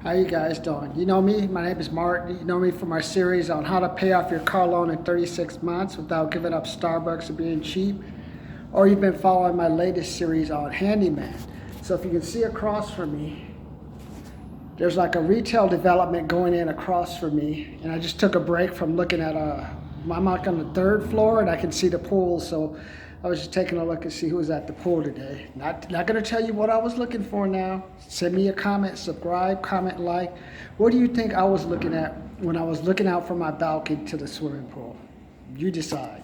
How you guys doing? You know me, my name is Martin. You know me from our series on how to pay off your car loan in 36 months without giving up Starbucks or being cheap. Or you've been following my latest series on Handyman. So if you can see across from me, there's like a retail development going in across from me. And I just took a break from looking at I'm like on the third floor and I can see the pool. So I was just taking a look and see who was at the pool today. Not gonna tell you what I was looking for now. Send me a comment, subscribe, comment, like. What do you think I was looking at when I was looking out from my balcony to the swimming pool? You decide.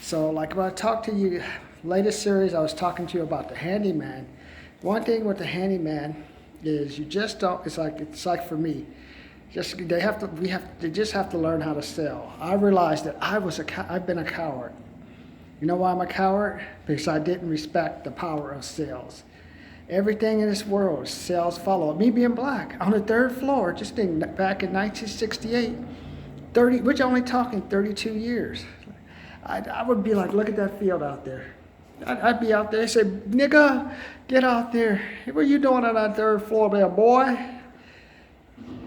So like when I talked to you, latest series, I was talking to you about the handyman. One thing with the handyman is you just don't, it's like for me, they just have to learn how to sell. I realized that I've been a coward. You know why I'm a coward? Because I didn't respect the power of sales. Everything in this world, sales follow. Me being black on the third floor, just think back in 1968, we're only talking 32 years. I would be like, look at that field out there. I'd be out there, say, nigga, get out there. What are you doing on that third floor there, boy?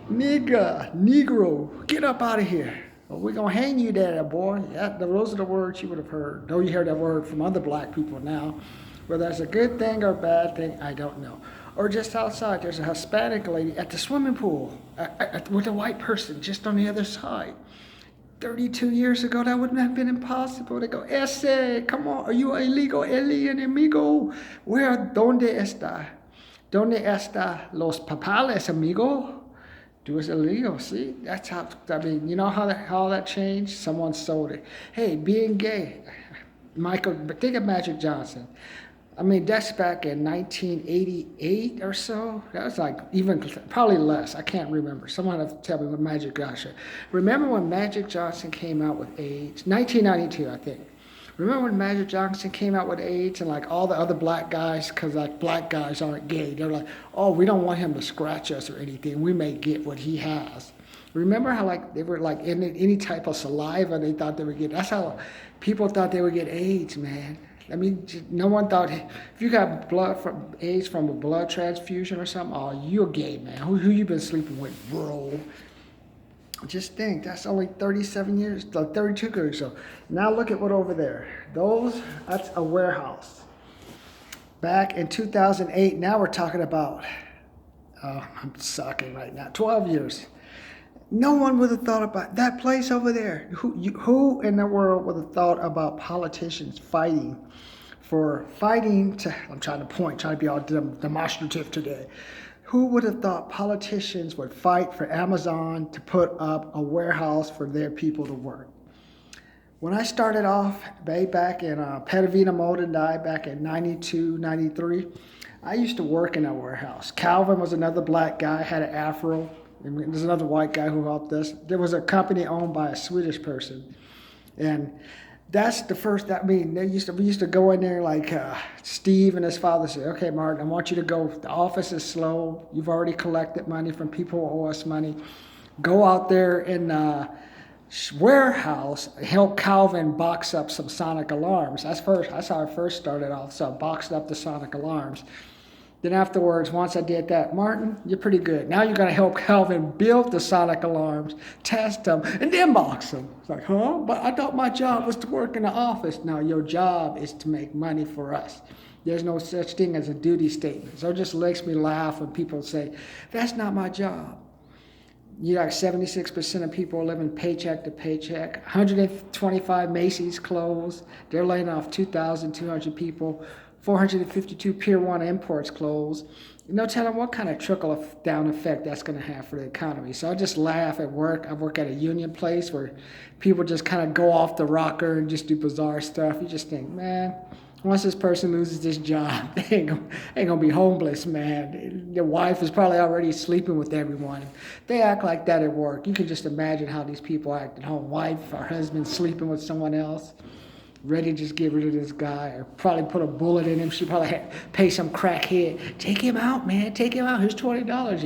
Nigga, Negro, get up out of here. Well, we're going to hang you there, boy. Yeah, those are the words you would have heard. Though you hear that word from other black people now. Whether that's a good thing or a bad thing, I don't know. Or just outside, there's a Hispanic lady at the swimming pool with a white person just on the other side. 32 years ago, that wouldn't have been impossible. They go, ese, come on, are you illegal alien amigo? Donde está? Donde está los papales, amigo? Do it illegal. See, that's how. I mean, you know how that changed. Someone sold it. Hey, being gay, Michael. But think of Magic Johnson. I mean, that's back in 1988 or so. That was like even probably less. I can't remember. Someone have to tell me when Magic Johnson. Remember when Magic Johnson came out with AIDS? 1992, I think. Remember when Magic Johnson came out with AIDS and like all the other black guys, because like black guys aren't gay, they're like, oh, we don't want him to scratch us or anything. We may get what he has. Remember how like they were like in any type of saliva they thought they would get. That's how people thought they would get AIDS, man. I mean, no one thought if you got AIDS from a blood transfusion or something, oh, you're gay, man. Who you been sleeping with, bro? Just think, that's only 37 years, like 32 years. So now look at what over there. That's a warehouse. Back in 2008, now we're talking about, I'm sucking right now, 12 years. No one would have thought about that place over there. Who in the world would have thought about politicians fighting to, I'm trying to be all demonstrative today. Who would have thought politicians would fight for Amazon to put up a warehouse for their people to work? When I started off back in Petavina Moldendai back in 92, 93, I used to work in a warehouse. Calvin was another black guy, had an afro. And there's another white guy who helped us. There was a company owned by a Swedish person. And that's the first, we used to go in there like Steve and his father said, okay, Martin, I want you to go, the office is slow. You've already collected money from people who owe us money. Go out there in the warehouse, help Calvin box up some sonic alarms. That's how I first started off. So I boxed up the sonic alarms. Then afterwards, once I did that, Martin, you're pretty good. Now you're going to help Calvin build the sonic alarms, test them, and then box them. It's like, huh? But I thought my job was to work in the office. Now your job is to make money for us. There's no such thing as a duty statement. So it just makes me laugh when people say, that's not my job. You got 76% of people living paycheck to paycheck. 125 Macy's closed. They're laying off 2,200 people. 452 Pier 1 imports closed. No telling what kind of trickle-down effect that's going to have for the economy. So I just laugh at work. I work at a union place where people just kind of go off the rocker and just do bizarre stuff. You just think, man, once this person loses this job, they ain't gonna be homeless, man. Their wife is probably already sleeping with everyone. They act like that at work. You can just imagine how these people act at home. Wife or husband sleeping with someone else, ready to just get rid of this guy, or probably put a bullet in him. She probably pay some crackhead. Take him out, man. Take him out. Here's $20.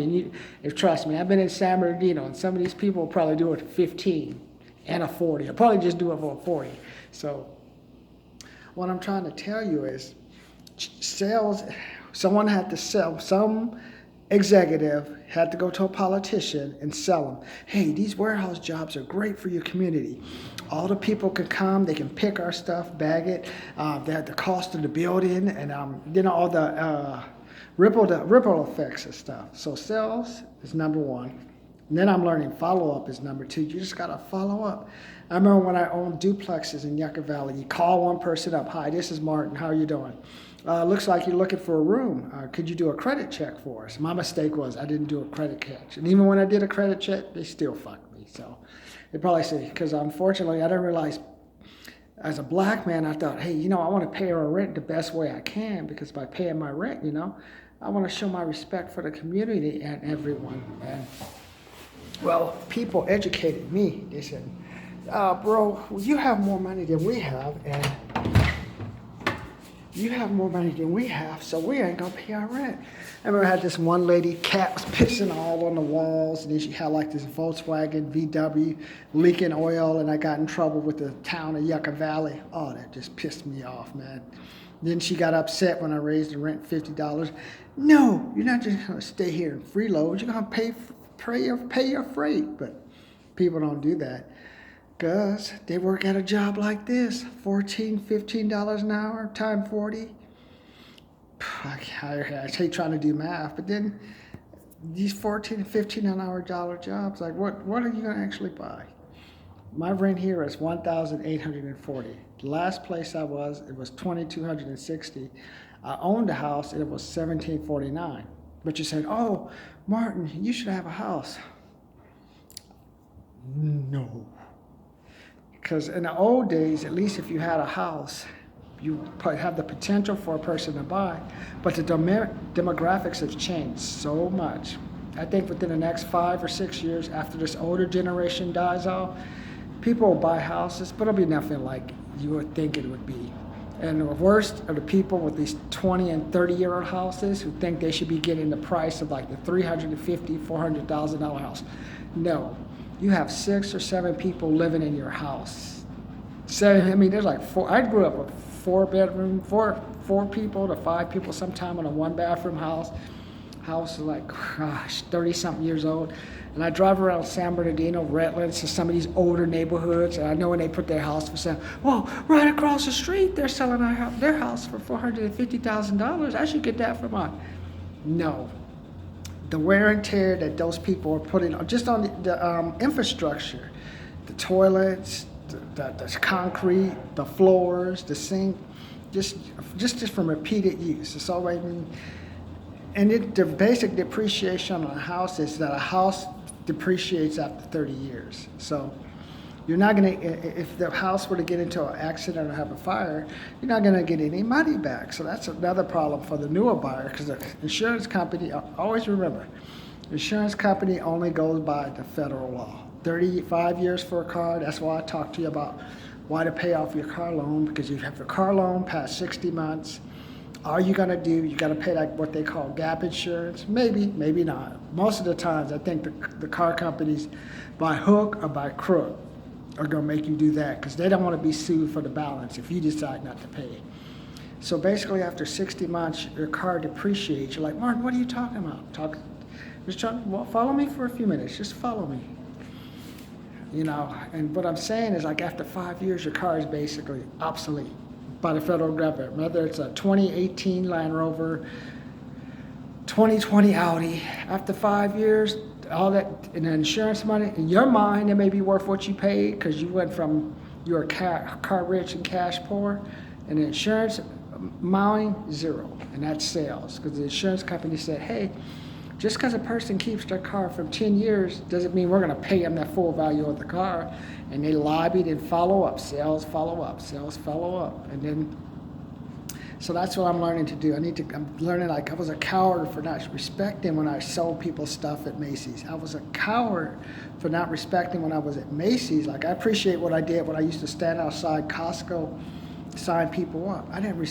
And trust me, I've been in San Bernardino, and some of these people will probably do it for 15 and a 40. I'll probably just do it for a 40. So what I'm trying to tell you is sales, someone had to sell some executive had to go to a politician and sell them. Hey, these warehouse jobs are great for your community. All the people can come, they can pick our stuff, bag it. They had the cost of the building, and all the ripple effects and stuff. So sales is number one. And then I'm learning follow-up is number two. You just got to follow up. I remember when I owned duplexes in Yucca Valley, you call one person up. Hi, this is Martin. How are you doing? Looks like you're looking for a room. Could you do a credit check for us? My mistake was I didn't do a credit check. And even when I did a credit check, they still fucked me. So they probably say, because unfortunately I didn't realize as a black man, I thought, hey, I want to pay our rent the best way I can, because by paying my rent, I want to show my respect for the community and everyone. And well, people educated me. They said, bro, you have more money than we have, and you have more money than we have, so we ain't gonna pay our rent. I remember I had this one lady, cat was pissing all on the walls, and then she had like this Volkswagen VW leaking oil, and I got in trouble with the town of Yucca Valley. Oh, that just pissed me off, man. Then she got upset when I raised the rent $50. No, you're not just gonna stay here and freeload, you're gonna pay your freight. But people don't do that, because they work at a job like this, $14, $15 an hour, time 40. I hate trying to do math, but then these $14 and $15 an hour dollar jobs, like what are you going to actually buy? My rent here is $1,840. The last place I was, it was $2,260. I owned a house, and it was $1,749. But you said, oh, Martin, you should have a house. No. Because in the old days, at least if you had a house, you have the potential for a person to buy. But the demographics have changed so much. I think within the next 5 or 6 years, after this older generation dies off, people will buy houses, but it'll be nothing like you would think it would be. And the worst are the people with these 20 and 30-year-old houses who think they should be getting the price of like the $350,000, $400,000 house. No. You have 6 or 7 people living in your house. There's like 4. I grew up with 4 people to 5 people sometime in a 1-bathroom house. House is like, 30-something years old. And I drive around San Bernardino, Redlands, to some of these older neighborhoods, and I know when they put their house for sale, well, right across the street, they're selling their house for $450,000. I should get that for mine. No. The wear and tear that those people are putting just on the infrastructure, the toilets, the concrete, the floors, the sink, just from repeated use. It's already, and the basic depreciation on a house is that a house depreciates after 30 years. So you're not going to, if the house were to get into an accident or have a fire, you're not going to get any money back. So that's another problem for the newer buyer, because the insurance company, always remember, insurance company only goes by the federal law. 35 years for a car, that's why I talked to you about why to pay off your car loan, because you have your car loan past 60 months. All you got to do, you got to pay like what they call gap insurance. Maybe, maybe not. Most of the times, I think the car companies, by hook or by crook, are going to make you do that, because they don't want to be sued for the balance if you decide not to pay. So basically, after 60 months, your car depreciates. You're like, Martin, what are you talking about? Well, follow me for a few minutes. Just follow me. And what I'm saying is, like, after 5 years, your car is basically obsolete by the federal government. Whether it's a 2018 Land Rover, 2020 Audi, after 5 years, all that in the insurance money, in your mind, it may be worth what you paid, because you went from you were car rich and cash poor, and the insurance mine zero, and that's sales, because the insurance company said, hey, just because a person keeps their car for 10 years doesn't mean we're going to pay them that full value of the car. And they lobbied and follow up, sales follow up, sales follow up, and then. So that's what I'm learning to do. I'm learning, like, I was a coward for not respecting when I sold people stuff at Macy's. I was a coward for not respecting when I was at Macy's. Like, I appreciate what I did when I used to stand outside Costco, sign people up. I didn't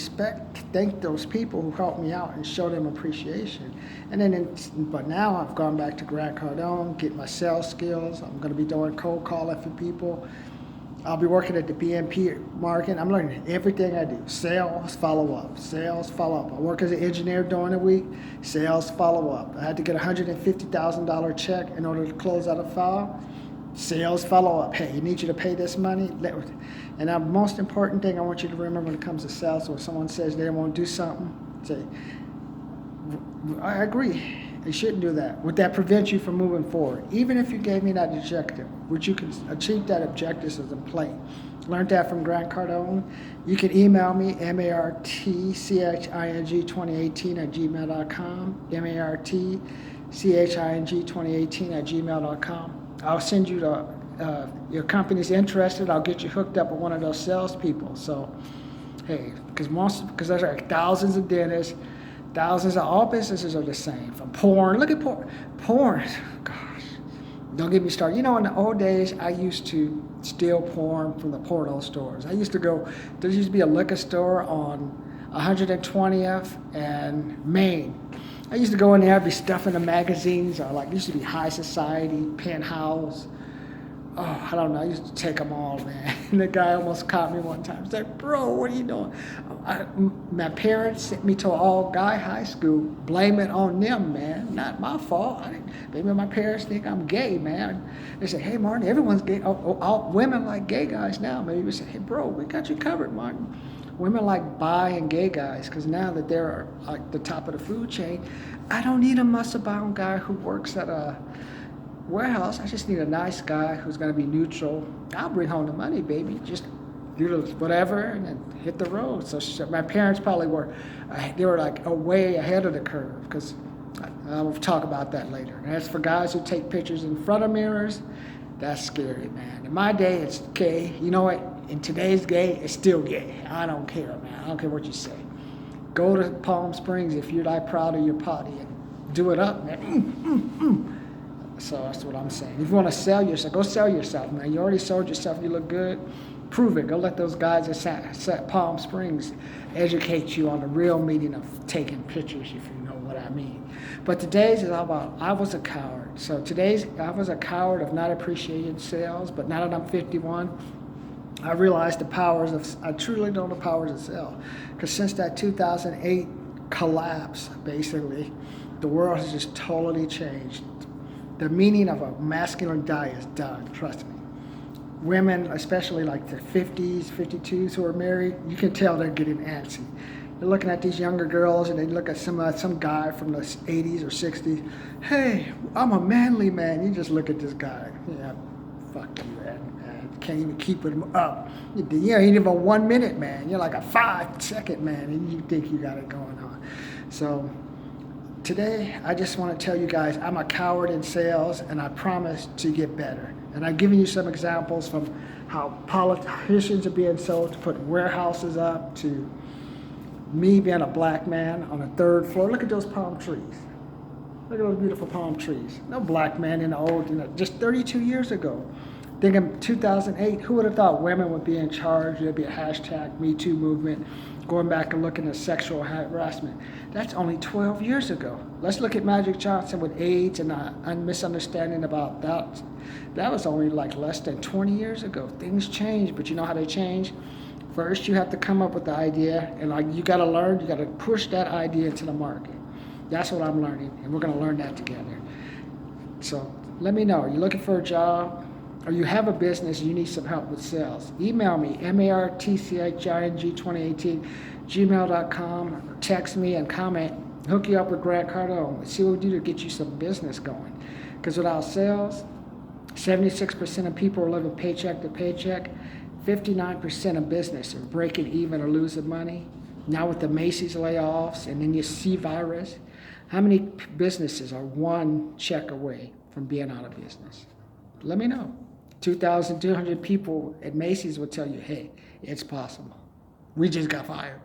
thank those people who helped me out and show them appreciation. And then, but now I've gone back to Grant Cardone, get my sales skills. I'm going to be doing cold calling for people. I'll be working at the BNP market. I'm learning everything I do. Sales, follow up. Sales, follow up. I work as an engineer during the week. Sales, follow up. I had to get a $150,000 check in order to close out a file. Sales, follow up. Hey, you need you to pay this money. And the most important thing I want you to remember when it comes to sales, when someone says they won't do something, say, I agree. You shouldn't do that. Would that prevent you from moving forward? Even if you gave me that objective, which you can achieve that objective is in play. Learned that from Grant Cardone. You can email me, martching2018@gmail.com, martching2018@gmail.com. I'll send you your company's interested. I'll get you hooked up with one of those salespeople. So, hey, because there's like thousands of dentists. Thousands of all businesses are the same. From porn, look at porn. Gosh, don't get me started. You know, in the old days, I used to steal porn from the porno stores. There used to be a liquor store on 120th and Main. I used to go in there, I'd be stuffing the magazines, or like, used to be High Society, Penthouse. Oh, I don't know. I used to take them all, man. And the guy almost caught me one time. He's like, bro, what are you doing? My parents sent me to an all-guy high school. Blame it on them, man. Not my fault. Maybe my parents think I'm gay, man. They say, hey, Martin, everyone's gay. All women like gay guys now. Maybe we say, hey, bro, we got you covered, Martin. Women like bi and gay guys, because now that they're like the top of the food chain, I don't need a muscle-bound guy who works at a warehouse. I just need a nice guy who's going to be neutral. I'll bring home the money, baby. Just do whatever and then hit the road. So my parents probably were like way ahead of the curve, because I'll talk about that later. And as for guys who take pictures in front of mirrors, that's scary, man. In my day, it's gay. You know what? In today's gay, it's still gay. I don't care, man. I don't care what you say. Go to Palm Springs if you're like proud of your potty and do it up, man. So that's what I'm saying. If you want to sell yourself, go sell yourself, man. You already sold yourself. You look good. Prove it. Go let those guys at Palm Springs educate you on the real meaning of taking pictures, if you know what I mean. But today's is all about I was a coward. So today's I was a coward of not appreciating sales. But now that I'm 51, I realize I truly know the powers of sales. Because since that 2008 collapse, basically, the world has just totally changed. The meaning of a masculine die is done, trust me. Women, especially like the 50s, 52s who are married, you can tell they're getting antsy. They're looking at these younger girls and they look at some guy from the 80s or 60s. Hey, I'm a manly man. You just look at this guy. Yeah, fuck you, man. Can't even keep it up. You ain't even a 1 minute man. You're like a 5-second man and you think you got it going on. So today, I just want to tell you guys, I'm a coward in sales, and I promise to get better. And I've given you some examples from how politicians are being sold to put warehouses up, to me being a black man on the 3rd floor. Look at those palm trees. Look at those beautiful palm trees. No black man in the old, just 32 years ago. Think in 2008, who would have thought women would be in charge? There'd be a hashtag Me Too movement, going back and looking at sexual harassment. That's only 12 years ago. Let's look at Magic Johnson with AIDS and a misunderstanding about that. That was only like less than 20 years ago. Things change, but you know how they change? First, you have to come up with the idea, and you got to learn, you got to push that idea into the market. That's what I'm learning, and we're going to learn that together. So let me know. Are you looking for a job? Or you have a business and you need some help with sales? Email me, martching2018@gmail.com, or text me and comment. Hook you up with Grant Cardone. Let's see what we do to get you some business going. Because without sales, 76% of people are living paycheck to paycheck. 59% of business are breaking even or losing money. Now with the Macy's layoffs and then you see virus, how many businesses are one check away from being out of business? Let me know. 2,200 people at Macy's will tell you, hey, it's possible. We just got fired.